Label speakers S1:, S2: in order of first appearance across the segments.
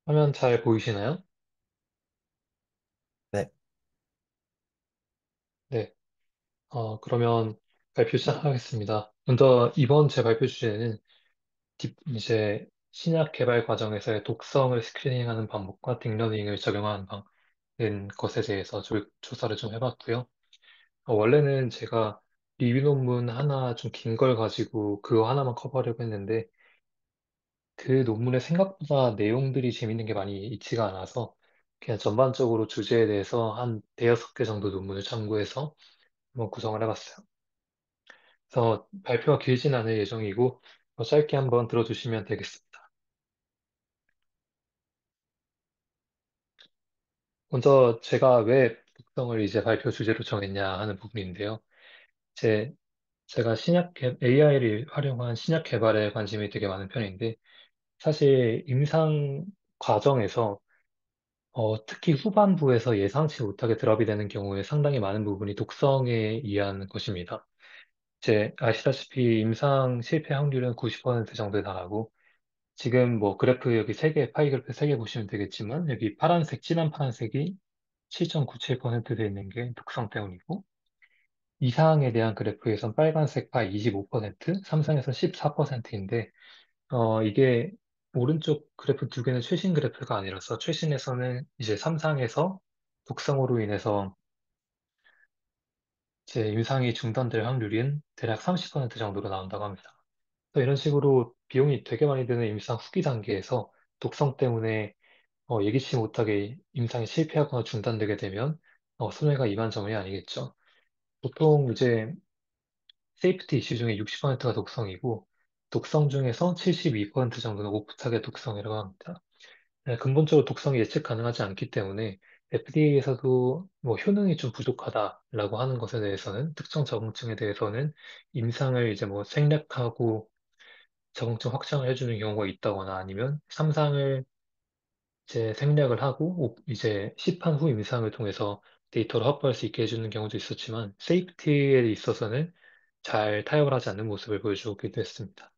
S1: 화면 잘 보이시나요?
S2: 네,
S1: 네. 그러면 발표 시작하겠습니다. 먼저 이번 제 발표 주제는 이제 신약 개발 과정에서의 독성을 스크리닝하는 방법과 딥러닝을 적용하는 것에 대해서 조사를 좀 해봤고요. 원래는 제가 리뷰 논문 하나 좀 긴 걸 가지고 그거 하나만 커버하려고 했는데 그 논문의 생각보다 내용들이 재밌는 게 많이 있지가 않아서 그냥 전반적으로 주제에 대해서 한 대여섯 개 정도 논문을 참고해서 한번 구성을 해봤어요. 그래서 발표가 길진 않을 예정이고 짧게 한번 들어주시면 되겠습니다. 먼저 제가 왜 독성을 이제 발표 주제로 정했냐 하는 부분인데요. 제, 제가 AI를 활용한 신약 개발에 관심이 되게 많은 편인데 사실 임상 과정에서 특히 후반부에서 예상치 못하게 드랍이 되는 경우에 상당히 많은 부분이 독성에 의한 것입니다. 이제 아시다시피 임상 실패 확률은 90% 정도에 달하고 지금 뭐 그래프 여기 세 개, 파이 그래프 세 개 보시면 되겠지만 여기 파란색, 진한 파란색이 7.97% 돼 있는 게 독성 때문이고 이상에 대한 그래프에선 빨간색 파 25%, 삼상에서 14%인데 이게 오른쪽 그래프 두 개는 최신 그래프가 아니라서 최신에서는 이제 삼상에서 독성으로 인해서 이제 임상이 중단될 확률인 대략 30% 정도로 나온다고 합니다. 그래서 이런 식으로 비용이 되게 많이 드는 임상 후기 단계에서 독성 때문에 예기치 못하게 임상이 실패하거나 중단되게 되면 손해가 이만저만이 아니겠죠. 보통 이제 세이프티 이슈 중에 60%가 독성이고 독성 중에서 72% 정도는 오프타겟 독성이라고 합니다. 네, 근본적으로 독성이 예측 가능하지 않기 때문에 FDA에서도 뭐 효능이 좀 부족하다라고 하는 것에 대해서는 특정 적응증에 대해서는 임상을 이제 뭐 생략하고 적응증 확장을 해주는 경우가 있다거나 아니면 삼상을 이제 생략을 하고 이제 시판 후 임상을 통해서 데이터를 확보할 수 있게 해주는 경우도 있었지만 세이프티에 있어서는 잘 타협을 하지 않는 모습을 보여주기도 했습니다.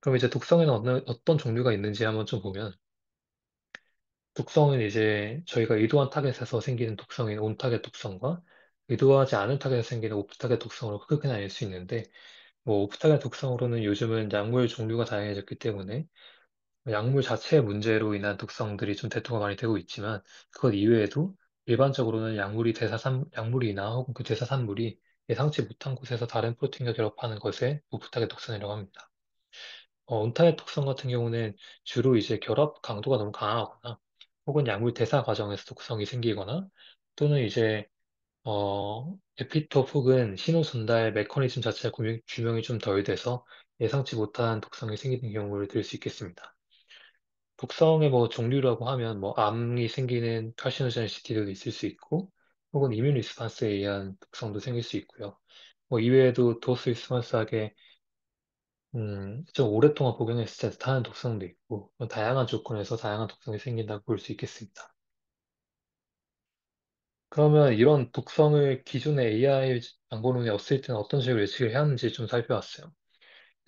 S1: 그럼 이제 독성에는 어떤 종류가 있는지 한번 좀 보면 독성은 이제 저희가 의도한 타겟에서 생기는 독성인 온타겟 독성과 의도하지 않은 타겟에서 생기는 오프타겟 독성으로 크게 나뉠 수 있는데 뭐 오프타겟 독성으로는 요즘은 약물 종류가 다양해졌기 때문에 약물 자체의 문제로 인한 독성들이 좀 대두가 많이 되고 있지만 그것 이외에도 일반적으로는 약물이나 혹은 그 대사산물이 예상치 못한 곳에서 다른 프로틴과 결합하는 것에 오프타겟 독성이라고 합니다. 온타겟 독성 같은 경우는 주로 이제 결합 강도가 너무 강하거나 혹은 약물 대사 과정에서 독성이 생기거나 또는 이제 에피톱 혹은 신호 전달 메커니즘 자체가 규명이 좀 덜 돼서 예상치 못한 독성이 생기는 경우를 들 수 있겠습니다. 독성의 뭐 종류라고 하면 뭐 암이 생기는 칼시노제니시티도 있을 수 있고 혹은 이뮤 리스판스에 의한 독성도 생길 수 있고요. 뭐 이외에도 도스 리스판스하게 좀 오랫동안 복용했을 때 다른 독성도 있고 뭐 다양한 조건에서 다양한 독성이 생긴다고 볼 수 있겠습니다. 그러면 이런 독성을 기존의 AI 장본인이 없을 때는 어떤 식으로 예측을 해야 하는지 좀 살펴봤어요.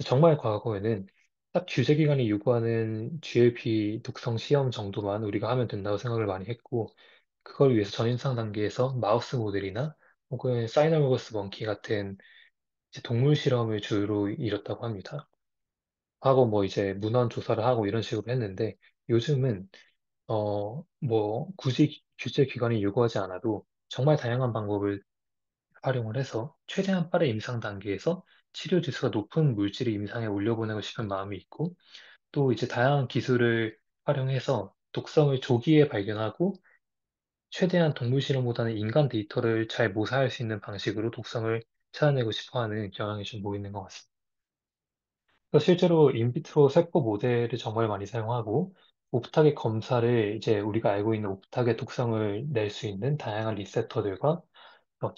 S1: 정말 과거에는 딱 규제 기관이 요구하는 GLP 독성 시험 정도만 우리가 하면 된다고 생각을 많이 했고, 그걸 위해서 전임상 단계에서 마우스 모델이나 혹은 사이노모그스 먼키 같은 이제 동물 실험을 주로 이뤘다고 합니다. 하고 뭐 이제 문헌 조사를 하고 이런 식으로 했는데, 요즘은 뭐 굳이 규제 기관이 요구하지 않아도 정말 다양한 방법을 활용을 해서 최대한 빠른 임상 단계에서 치료 지수가 높은 물질을 임상에 올려보내고 싶은 마음이 있고 또 이제 다양한 기술을 활용해서 독성을 조기에 발견하고 최대한 동물 실험보다는 인간 데이터를 잘 모사할 수 있는 방식으로 독성을 찾아내고 싶어 하는 경향이 좀 보이는 것 같습니다. 그래서 실제로 인비트로 세포 모델을 정말 많이 사용하고 오프타겟 검사를 이제 우리가 알고 있는 오프타겟 독성을 낼 수 있는 다양한 리셉터들과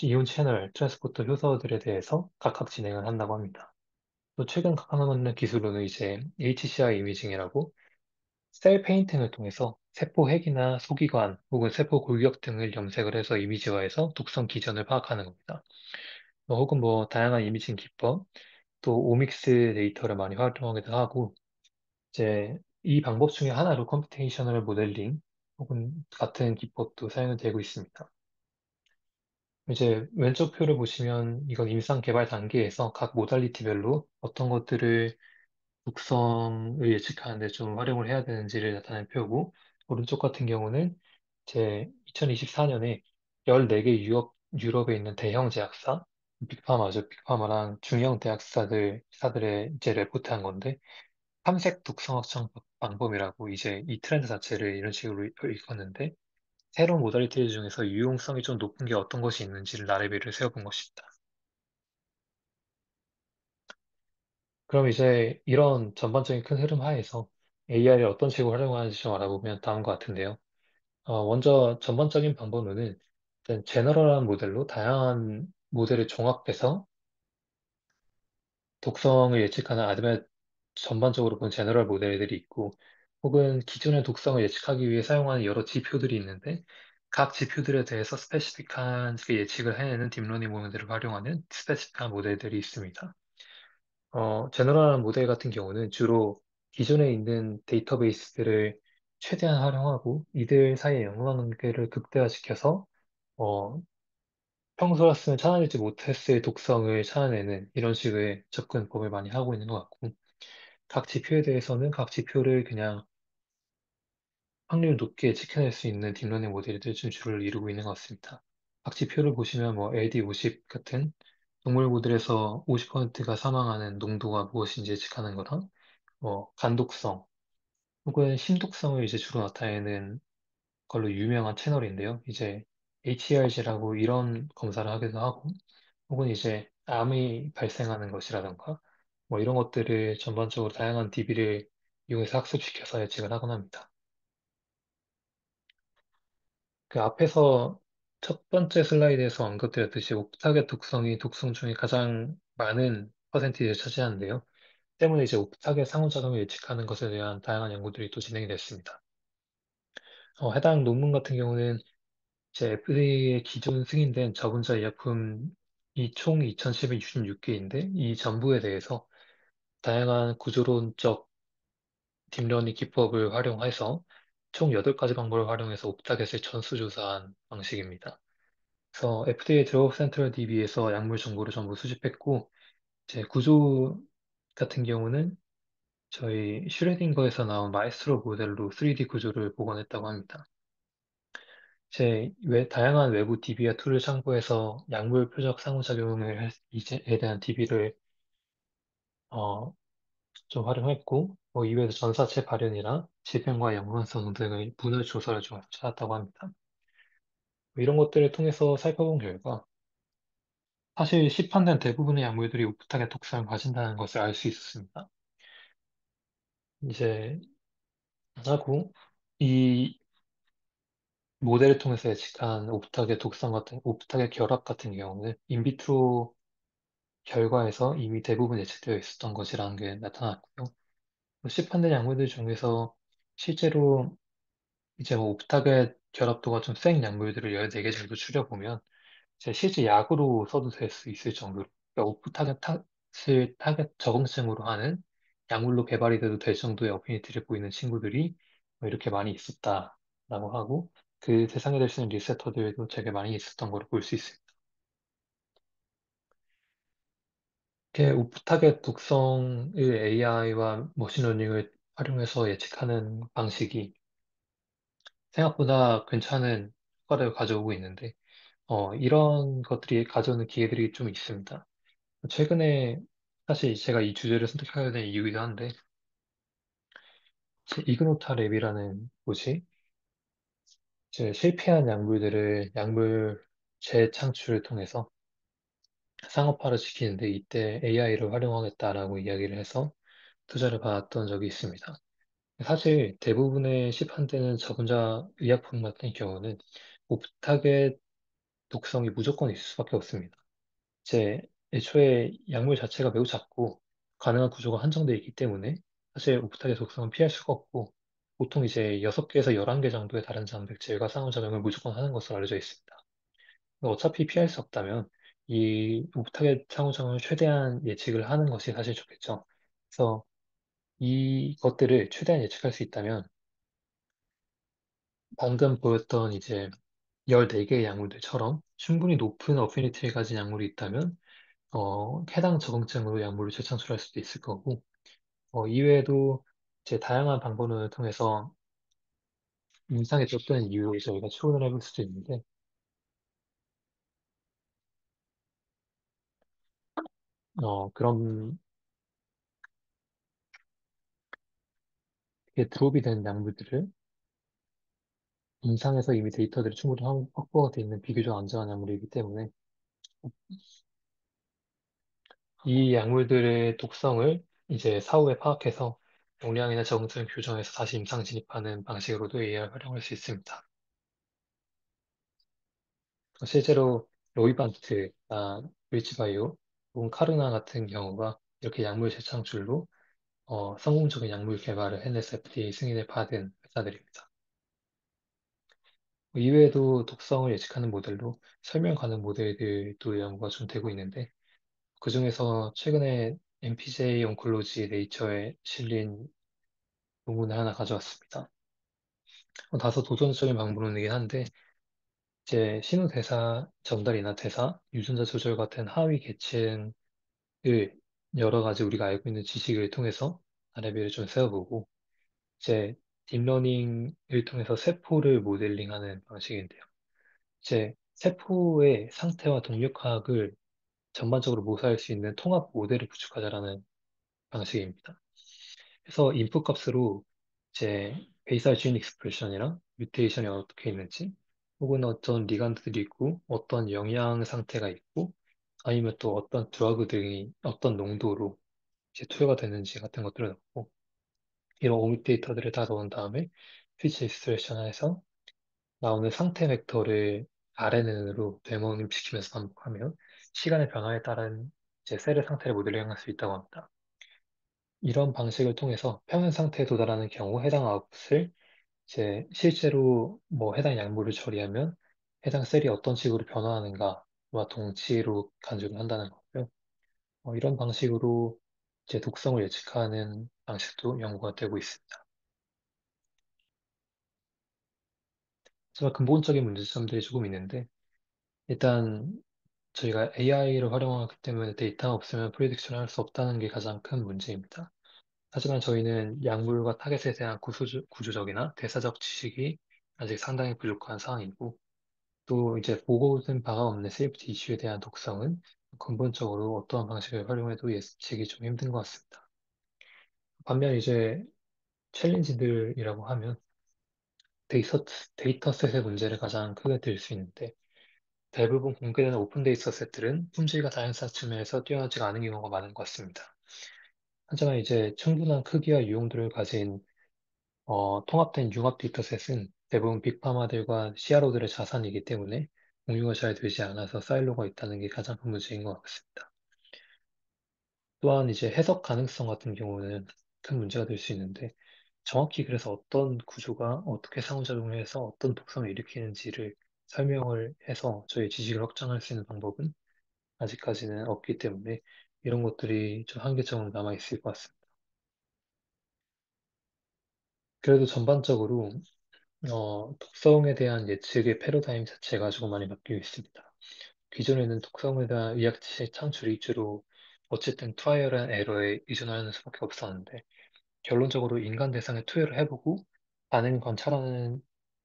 S1: 이온 채널, 트랜스포터 효소들에 대해서 각각 진행을 한다고 합니다. 또 최근 가능한 기술로는 이제 HCI 이미징이라고 셀 페인팅을 통해서 세포 핵이나 소기관 혹은 세포 골격 등을 염색을 해서 이미지화해서 독성 기전을 파악하는 겁니다. 혹은 뭐 다양한 이미징 기법, 또 오믹스 데이터를 많이 활용하기도 하고 이제 이 방법 중에 하나로 컴퓨테이셔널 모델링 혹은 같은 기법도 사용이 되고 있습니다. 이제 왼쪽 표를 보시면 이건 임상 개발 단계에서 각 모달리티별로 어떤 것들을 독성을 예측하는 데 좀 활용을 해야 되는지를 나타낸 표고, 오른쪽 같은 경우는 이제 2024년에 14개 유럽에 있는 대형 제약사, 빅파마죠. 빅파마랑 중형 사들의 이제 레포트한 건데, 탐색 독성 확장 방법이라고 이제 이 트렌드 자체를 이런 식으로 일컫는데, 새로운 모달리티 중에서 유용성이 좀 높은 게 어떤 것이 있는지를 나래비를 세워본 것입니다. 그럼 이제 이런 전반적인 큰 흐름 하에서 AI를 어떤 식으로 활용하는지 좀 알아보면 다음과 같은데요. 먼저 전반적인 방법론은 일단 제너럴한 모델로 다양한 모델을 종합해서 독성을 예측하는 전반적으로 본 제너럴 모델들이 있고, 혹은 기존의 독성을 예측하기 위해 사용하는 여러 지표들이 있는데, 각 지표들에 대해서 스페시픽한 그 예측을 해내는 딥러닝 모델을 활용하는 스페시픽한 모델들이 있습니다. 제너럴한 모델 같은 경우는 주로 기존에 있는 데이터베이스들을 최대한 활용하고 이들 사이의 연관관계를 극대화시켜서 어, 평소였으면 찾아내지 못했을 독성을 찾아내는 이런 식의 접근법을 많이 하고 있는 것 같고, 각 지표에 대해서는 각 지표를 그냥 확률 높게 지켜낼 수 있는 딥러닝 모델들 좀 주를 이루고 있는 것 같습니다. 각 지표를 보시면 뭐 LD50 같은 동물 모델에서 50%가 사망하는 농도가 무엇인지 예측하는 거랑 간독성 혹은 심독성을 이제 주로 나타내는 걸로 유명한 채널인데요. 이제 HERG라고 이런 검사를 하기도 하고, 혹은 이제 암이 발생하는 것이라던가, 뭐 이런 것들을 전반적으로 다양한 DB를 이용해서 학습시켜서 예측을 하곤 합니다. 그 앞에서 첫 번째 슬라이드에서 언급드렸듯이 옥타겟 독성이 독성 중에 가장 많은 퍼센티지를 차지하는데요. 때문에 이제 옥타겟 상호작용을 예측하는 것에 대한 다양한 연구들이 또 진행이 됐습니다. 해당 논문 같은 경우는 제 FDA의 기존 승인된 저분자 의약품이 총 2,766개인데 이 전부에 대해서 다양한 구조론적 딥러닝 기법을 활용해서 총 8가지 방법을 활용해서 옥타겟을 전수조사한 방식입니다. 그래서 FDA 드러그 센트럴 DB에서 약물 정보를 전부 수집했고, 제 구조 같은 경우는 저희 슈레딩거에서 나온 마에스트로 모델로 3D 구조를 복원했다고 합니다. 다양한 외부 DB와 툴을 참고해서 약물 표적 이제에 대한 DB를 좀 활용했고, 이외에도 전사체 발현이나 질병과 연관성 등의 분할 조사를 좀 찾았다고 합니다. 이런 것들을 통해서 살펴본 결과, 사실 시판된 대부분의 약물들이 오붓하게 독성을 가진다는 것을 알 수 있었습니다. 이제 하고 이 모델을 통해서 예측한 오붓하게 결합 같은 경우는 인비트로 결과에서 이미 대부분 예측되어 있었던 것이라는 게 나타났고요. 시판된 약물들 중에서 실제로 이제 뭐 오프타겟 결합도가 좀 센 약물들을 14개 정도 추려보면 실제 약으로 써도 될 수 있을 정도로, 그러니까 타겟 적응증으로 하는 약물로 개발이 돼도 될 정도의 어피니티를 보이는 친구들이 이렇게 많이 있었다라고 하고, 그 대상이 될 수 있는 리세터들도 되게 많이 있었던 걸로 볼 수 있습니다. 이렇게 오프타겟 독성의 AI와 머신러닝을 활용해서 예측하는 방식이 생각보다 괜찮은 효과를 가져오고 있는데, 이런 것들이 가져오는 기회들이 좀 있습니다. 최근에 사실 제가 이 주제를 선택하게 된 이유이기도 한데, 이그노타 랩이라는 곳이 이제 실패한 약물 재창출을 통해서 상업화를 시키는데 이때 AI를 활용하겠다라고 이야기를 해서 투자를 받았던 적이 있습니다. 사실 대부분의 시판되는 저분자 의약품 같은 경우는 오프타겟 독성이 무조건 있을 수밖에 없습니다. 제 애초에 약물 자체가 매우 작고 가능한 구조가 한정되어 있기 때문에 사실 오프타겟 독성은 피할 수가 없고, 보통 이제 6개에서 11개 정도의 다른 단백질과 상호작용을 무조건 하는 것으로 알려져 있습니다. 어차피 피할 수 없다면 이 오프타겟 상호작용을 최대한 예측을 하는 것이 사실 좋겠죠. 그래서 이것들을 최대한 예측할 수 있다면 방금 보였던 이제 14개의 약물들처럼 충분히 높은 어피니티를 가진 약물이 있다면 해당 적응증으로 약물을 재창출할 수도 있을 거고 이외에도 이제 다양한 방법론을 통해서 임상에 떴던 이유를 저희가 추론을 해볼 수도 있는데 그런 게 드롭이 된 약물들을 임상에서 이미 데이터들이 충분히 확보가 돼 있는 비교적 안전한 약물이기 때문에 이 약물들의 독성을 이제 사후에 파악해서 용량이나 적응증을 교정해서 다시 임상 진입하는 방식으로도 AI를 활용할 수 있습니다. 실제로 로이반트나 릴치바이오 혹은 카르나 같은 경우가 이렇게 약물 재창출로 성공적인 약물 개발을 해내서 FDA 승인을 받은 회사들입니다. 이외에도 독성을 예측하는 모델로 설명 가능 모델들도 연구가 좀 되고 있는데 그중에서 최근에 NPJ 온콜로지 네이처에 실린 논문을 하나 가져왔습니다. 다소 도전적인 방법론이긴 한데 이제 신호대사 전달이나 대사, 유전자 조절 같은 하위 계층을 여러 가지 우리가 알고 있는 지식을 통해서 레벨을 좀 세워보고 이제 딥러닝을 통해서 세포를 모델링하는 방식인데요. 이제 세포의 상태와 동력학을 전반적으로 모사할 수 있는 통합 모델을 구축하자라는 방식입니다. 그래서 인풋 값으로 이제 베이살 진 익스프레션이랑 뮤테이션이 어떻게 있는지, 혹은 어떤 리간드들이 있고, 어떤 영양 상태가 있고, 아니면 또 어떤 드러그들이 어떤 농도로 이제 투여가 되는지 같은 것들을 넣고, 이런 오믹 데이터들을 다 넣은 다음에 피치 익스트랙션해서 나오는 상태 벡터를 RNN으로 되모임시키면서 반복하면 시간의 변화에 따른 이제 셀의 상태를 모델링할 수 있다고 합니다. 이런 방식을 통해서 평형 상태에 도달하는 경우 해당 아웃풋을 이제 실제로 뭐 해당 약물을 처리하면 해당 셀이 어떤 식으로 변화하는가와 동치로 간주를 한다는 거고요. 이런 방식으로 이제 독성을 예측하는 방식도 연구가 되고 있습니다. 하지만 근본적인 문제점들이 조금 있는데 일단 저희가 AI를 활용하기 때문에 데이터가 없으면 프리딕션을 할 수 없다는 게 가장 큰 문제입니다. 하지만 저희는 약물과 타겟에 대한 구조적이나 대사적 지식이 아직 상당히 부족한 상황이고, 또 이제 보고된 바가 없는 세이프티 이슈에 대한 독성은 근본적으로 어떠한 방식을 활용해도 예측이 좀 힘든 것 같습니다. 반면 이제 챌린지들이라고 하면 데이터, 데이터셋의 문제를 가장 크게 들 수 있는데, 대부분 공개되는 오픈 데이터셋들은 품질과 다양성 측면에서 뛰어나지 않은 경우가 많은 것 같습니다. 하지만 이제 충분한 크기와 유용도를 가진 통합된 융합 데이터셋은 대부분 빅파마들과 CRO들의 자산이기 때문에 공유가 잘 되지 않아서 사일로가 있다는 게 가장 큰 문제인 것 같습니다. 또한 이제 해석 가능성 같은 경우는 큰 문제가 될 수 있는데 정확히 그래서 어떤 구조가 어떻게 상호작용을 해서 어떤 독성을 일으키는지를 설명을 해서 저희 지식을 확장할 수 있는 방법은 아직까지는 없기 때문에 이런 것들이 좀 한계점으로 남아 있을 것 같습니다. 그래도 전반적으로 독성에 대한 예측의 패러다임 자체가 조금 많이 바뀌어 있습니다. 기존에는 독성에 대한 의학 지식 창출이 주로 어쨌든 트라이얼 앤 에러에 의존하는 수밖에 없었는데 결론적으로 인간 대상에 투여를 해보고 반응을 관찰하는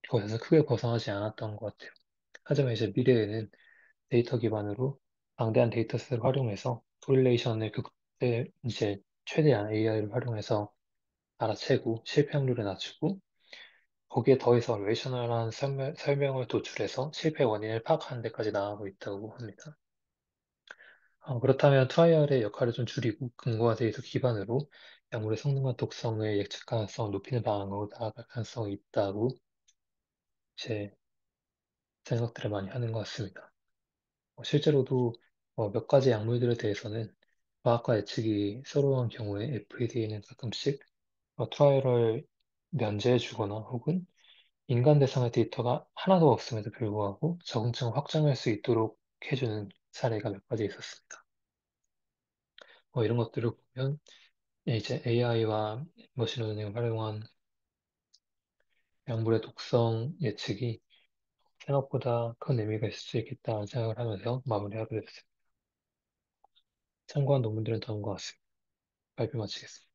S1: 것에서 크게 벗어나지 않았던 것 같아요. 하지만 이제 미래에는 데이터 기반으로 방대한 데이터셋을 활용해서 코릴레이션을 극대 이제 최대한 AI를 활용해서 알아채고 실패 확률을 낮추고 거기에 더해서 레이셔널한 설명을 도출해서 실패 원인을 파악하는 데까지 나아가고 있다고 합니다. 그렇다면 트라이얼의 역할을 좀 줄이고 근거와 데이터 기반으로 약물의 성능과 독성의 예측 가능성을 높이는 방향으로 나아갈 가능성이 있다고 제 생각들을 많이 하는 것 같습니다. 실제로도 몇 가지 약물들에 대해서는 과학과 예측이 서로한 경우에 FDA는 가끔씩 트라이얼을 면제해 주거나 혹은 인간 대상의 데이터가 하나도 없음에도 불구하고 적응증을 확정할 수 있도록 해주는 사례가 몇 가지 있었습니다. 이런 것들을 보면 이제 AI와 머신러닝을 활용한 약물의 독성 예측이 생각보다 큰 의미가 있을 수 있겠다는 생각을 하면서 마무리하게 됐습니다. 참고한 논문들은 다음과 같습니다. 발표 마치겠습니다.